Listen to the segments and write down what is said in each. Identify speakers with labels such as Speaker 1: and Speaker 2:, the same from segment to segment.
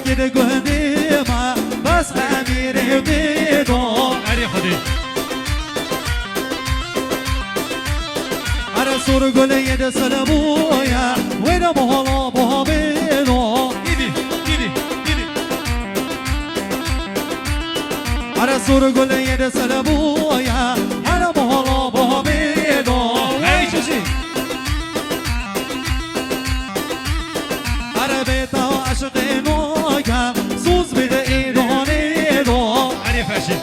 Speaker 1: دل قديمة بس أميري بدون
Speaker 2: علی خودی
Speaker 1: أنا صور قول يد سلبويا وين مهلا بهابينو
Speaker 2: دیدی دیدی دیدی
Speaker 1: أنا صور قول يد سلبويا أنا مهلا بهابينو
Speaker 2: هی چشی
Speaker 1: أنا بيتا عشقينو يا سوز بده إيرانينو
Speaker 2: علی فرشی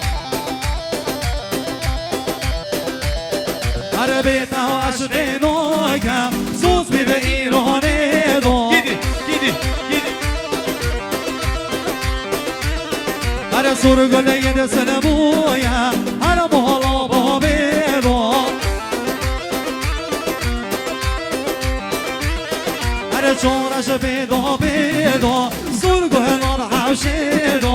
Speaker 1: أنا بيتا عشقينو يا سوز بده إيرانينو
Speaker 2: دیدی دیدی دیدی
Speaker 1: أنا صور قول يد سلبويا أنا مهلا بهابينو أنا شورش بيدو بيدو صور قول الحوشينو